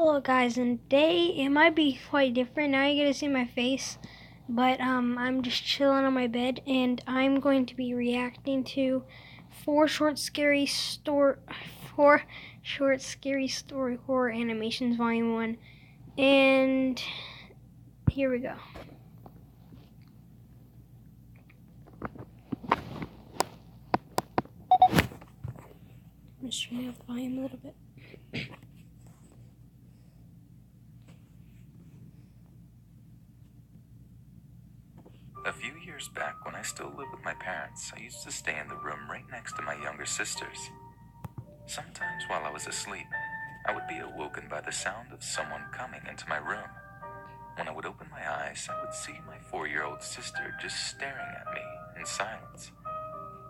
Hello guys, and today it might be quite different. Now you get to see my face, but I'm just chilling on my bed, and I'm going to be reacting to four short scary story horror animations volume 1, and here we go. I'm just turning up the volume a little bit. A few years back, when I still lived with my parents, I used to stay in the room right next to my younger sisters. Sometimes while I was asleep, I would be awoken by the sound of someone coming into my room. When I would open my eyes, I would see my 4-year-old sister just staring at me in silence.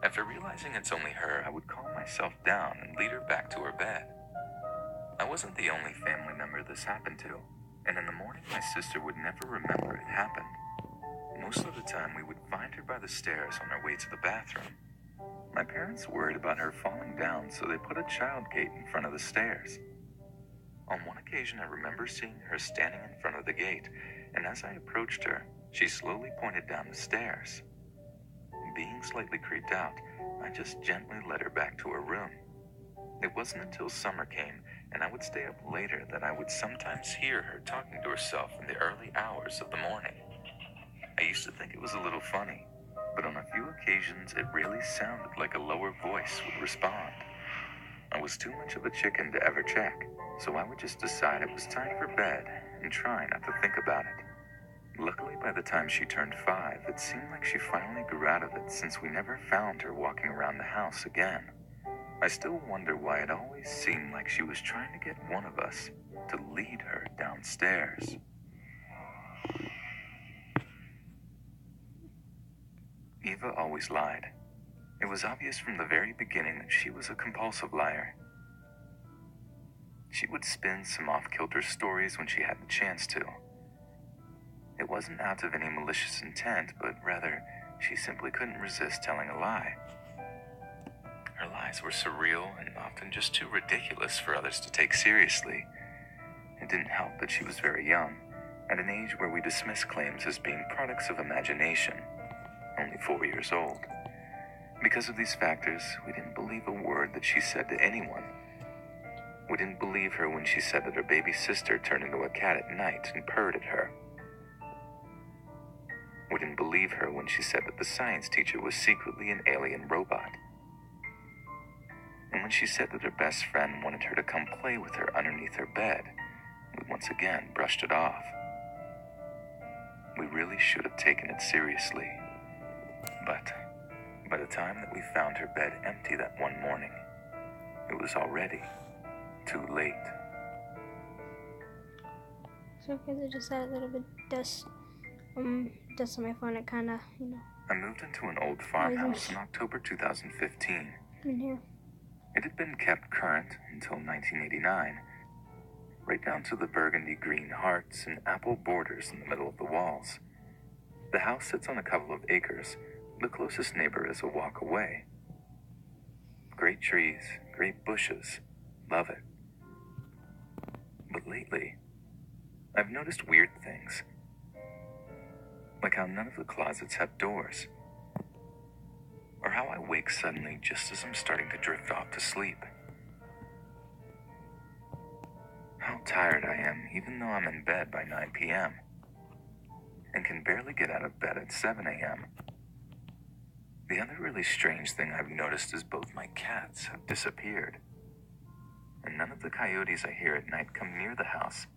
After realizing it's only her, I would calm myself down and lead her back to her bed. I wasn't the only family member this happened to, and in the morning my sister would never remember it happened. Most of the time, we would find her by the stairs on her way to the bathroom. My parents worried about her falling down, so they put a child gate in front of the stairs. On one occasion, I remember seeing her standing in front of the gate, and as I approached her, she slowly pointed down the stairs. Being slightly creeped out, I just gently led her back to her room. It wasn't until summer came, and I would stay up later, that I would sometimes hear her talking to herself in the early hours of the morning. I used to think it was a little funny, but on a few occasions it really sounded like a lower voice would respond. I was too much of a chicken to ever check, so I would just decide it was time for bed and try not to think about it. Luckily, by the time she turned 5, it seemed like she finally grew out of it, since we never found her walking around the house again. I still wonder why it always seemed like she was trying to get one of us to lead her downstairs. Eva always lied. It was obvious from the very beginning that she was a compulsive liar. She would spin some off-kilter stories when she had the chance to. It wasn't out of any malicious intent, but rather, she simply couldn't resist telling a lie. Her lies were surreal and often just too ridiculous for others to take seriously. It didn't help that she was very young, at an age where we dismiss claims as being products of imagination. Only 4 years old. Because of these factors, we didn't believe a word that she said to anyone. We didn't believe her when she said that her baby sister turned into a cat at night and purred at her. We didn't believe her when she said that the science teacher was secretly an alien robot. And when she said that her best friend wanted her to come play with her underneath her bed, we once again brushed it off. We really should have taken it seriously. But by the time that we found her bed empty that one morning, it was already too late. So because I just had a little bit of dust on my phone, it kind of, I moved into an old farmhouse in October 2015. in here. It had been kept current until 1989, right down to the burgundy green hearts and apple borders in the middle of the walls. The house sits on a couple of acres. The closest neighbor is a walk away. Great trees, great bushes, love it. But lately, I've noticed weird things. Like how none of the closets have doors. Or how I wake suddenly just as I'm starting to drift off to sleep. How tired I am even though I'm in bed by 9 p.m. and can barely get out of bed at 7 a.m. The other really strange thing I've noticed is both my cats have disappeared. And none of the coyotes I hear at night come near the house,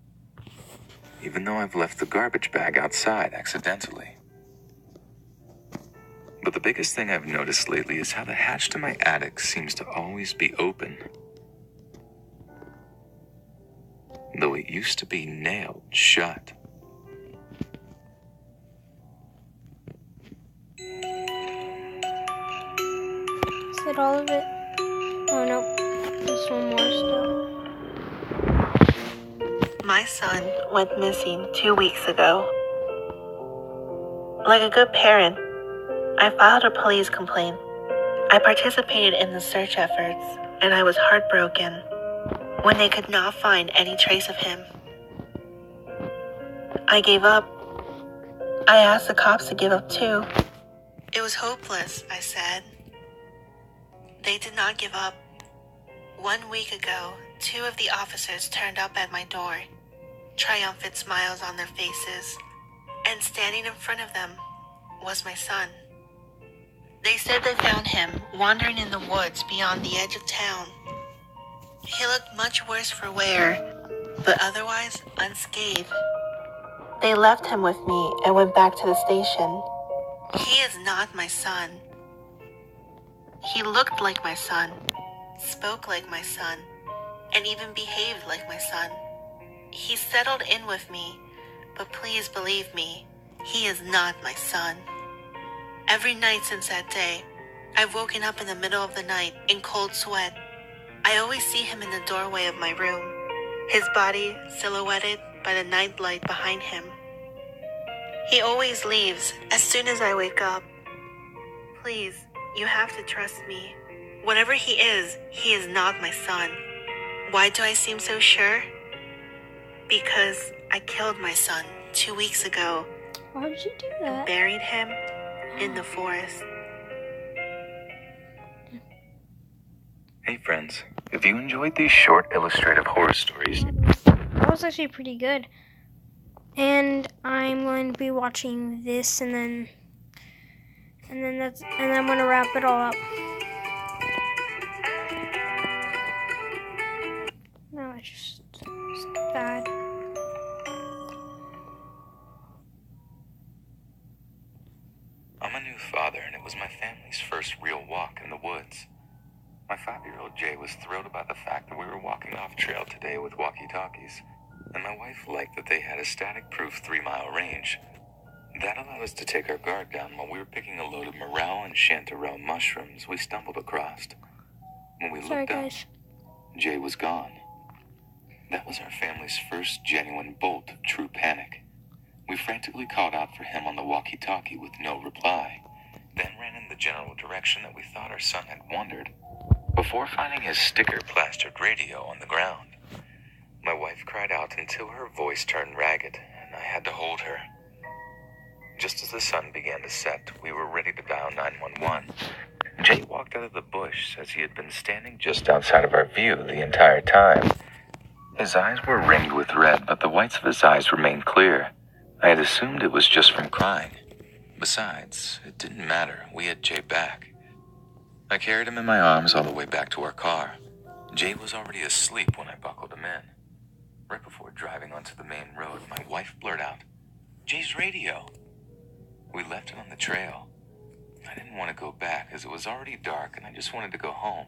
even though I've left the garbage bag outside accidentally. But the biggest thing I've noticed lately is how the hatch to my attic seems to always be open, though it used to be nailed shut. Is that all of it? Oh no, there's one more still. My son went missing 2 weeks ago. Like a good parent, I filed a police complaint. I participated in the search efforts, and I was heartbroken. when they could not find any trace of him. I gave up. I asked the cops to give up too. It was hopeless, I said. They did not give up. 1 week ago, 2 of the officers turned up at my door, triumphant smiles on their faces, and standing in front of them was my son. They said they found him wandering in the woods beyond the edge of town. He looked much worse for wear, but otherwise unscathed. They left him with me and went back to the station. He is not my son. He looked like my son, spoke like my son, and even behaved like my son. He settled in with me, but please believe me, he is not my son. Every night since that day, I've woken up in the middle of the night in cold sweat. I always see him in the doorway of my room, his body silhouetted by the night light behind him. He always leaves as soon as I wake up. Please, you have to trust me. Whatever he is not my son. Why do I seem so sure? Because I killed my son 2 weeks ago. Why would you do that? Buried him in the forest. Hey friends, if you enjoyed these short illustrative horror stories, That was actually pretty good. And I'm going to be watching this and then I'm going to wrap it all up. No, it's just bad. I'm a new father and it was my family's first real walk in the woods. My 5-year-old Jay was thrilled about the fact that we were walking off trail today with walkie-talkies, and my wife liked that they had a static-proof 3-mile range. That allowed us to take our guard down while we were picking a load of morel and chanterelle mushrooms we stumbled across. When we looked up, Jay was gone. That was our family's first genuine bolt of true panic. We frantically called out for him on the walkie-talkie with no reply, then ran in the general direction that we thought our son had wandered, before finding his sticker-plastered radio on the ground. My wife cried out until her voice turned ragged, and I had to hold her. Just as the sun began to set, we were ready to dial 911. Jay walked out of the bush as he had been standing just outside of our view the entire time. His eyes were ringed with red, but the whites of his eyes remained clear. I had assumed it was just from crying. Besides, it didn't matter. We had Jay back. I carried him in my arms all the way back to our car. Jay was already asleep when I buckled him in. Right before driving onto the main road, my wife blurted out, "Jay's radio!" We left it on the trail. I didn't want to go back as it was already dark and I just wanted to go home.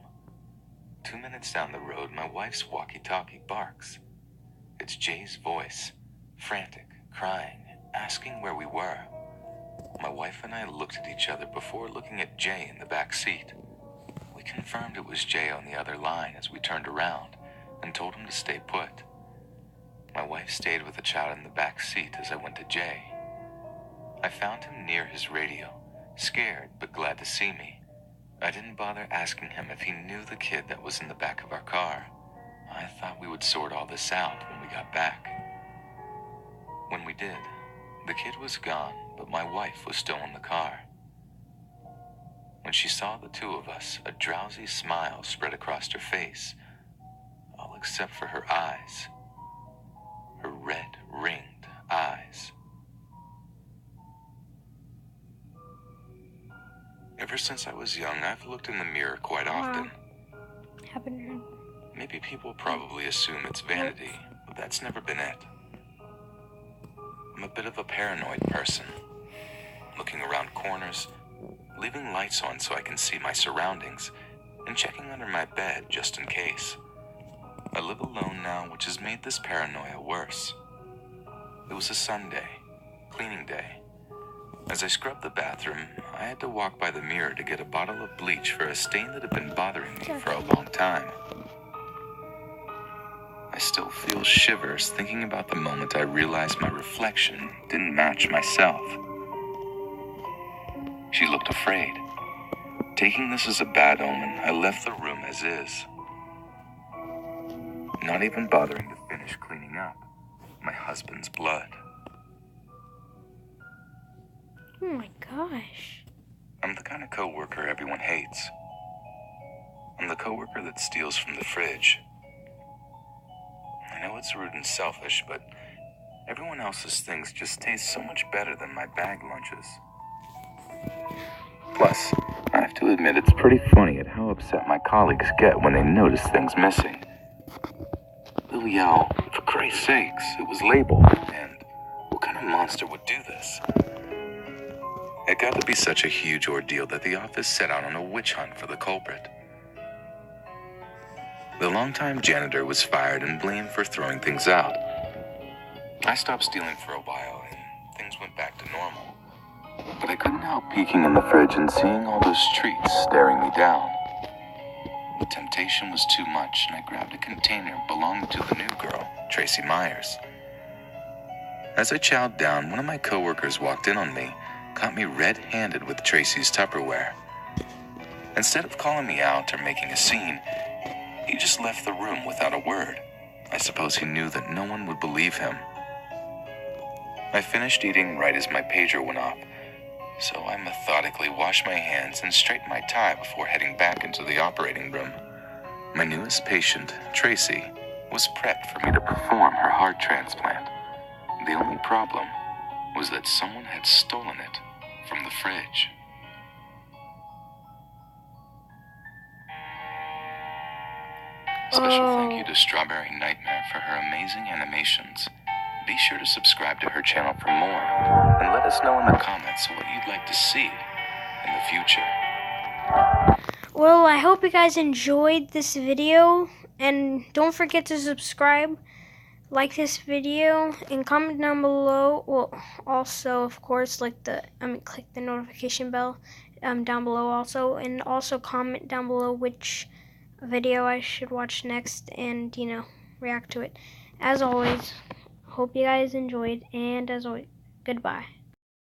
2 minutes down the road, my wife's walkie-talkie barks. It's Jay's voice, frantic, crying, asking where we were. My wife and I looked at each other before looking at Jay in the back seat. We confirmed it was Jay on the other line as we turned around and told him to stay put. My wife stayed with the child in the back seat as I went to Jay. I found him near his radio, scared but glad to see me. I didn't bother asking him if he knew the kid that was in the back of our car. I thought we would sort all this out when we got back. When we did, the kid was gone, but my wife was still in the car. When she saw the two of us, a drowsy smile spread across her face, all except for her eyes. Her red, ringed eyes. Ever since I was young, I've looked in the mirror quite often. Happened. Maybe people probably assume it's vanity, but that's never been it. I'm a bit of a paranoid person, looking around corners, leaving lights on so I can see my surroundings, and checking under my bed just in case. I live alone now, which has made this paranoia worse. It was a Sunday, cleaning day. As I scrubbed the bathroom, I had to walk by the mirror to get a bottle of bleach for a stain that had been bothering me for a long time. I still feel shivers thinking about the moment I realized my reflection didn't match myself. She looked afraid. Taking this as a bad omen, I left the room as is. not even bothering to finish cleaning up my husband's blood. Oh my gosh. I'm the kind of coworker everyone hates. I'm the coworker that steals from the fridge. I know it's rude and selfish, but everyone else's things just taste so much better than my bag lunches. Plus, I have to admit it's pretty funny at how upset my colleagues get when they notice things missing. They'll yell, "For Christ's sakes, it was labeled," and "What kind of monster would do this?" It got to be such a huge ordeal that the office set out on a witch hunt for the culprit. The longtime janitor was fired and blamed for throwing things out. I stopped stealing for a while and things went back to normal. But I couldn't help peeking in the fridge and seeing all those treats staring me down. The temptation was too much, and I grabbed a container belonging to the new girl, Tracy Myers. As I chowed down, one of my coworkers walked in on me, caught me red-handed with Tracy's Tupperware. Instead of calling me out or making a scene, he just left the room without a word. I suppose he knew that no one would believe him. I finished eating right as my pager went off, so I methodically washed my hands and straightened my tie before heading back into the operating room. My newest patient, Tracy, was prepped for me to perform her heart transplant. The only problem was that someone had stolen it from the fridge. Special thank you to Strawberry Nightmare for her amazing animations. Be sure to subscribe to her channel for more, and let us know in the comments what you'd like to see in the future. Well, I hope you guys enjoyed this video, and don't forget to subscribe, like this video, and comment down below. Well, also, of course, click the notification bell down below also, and also comment down below which video I should watch next, and react to it. As always, hope you guys enjoyed, and as always, goodbye.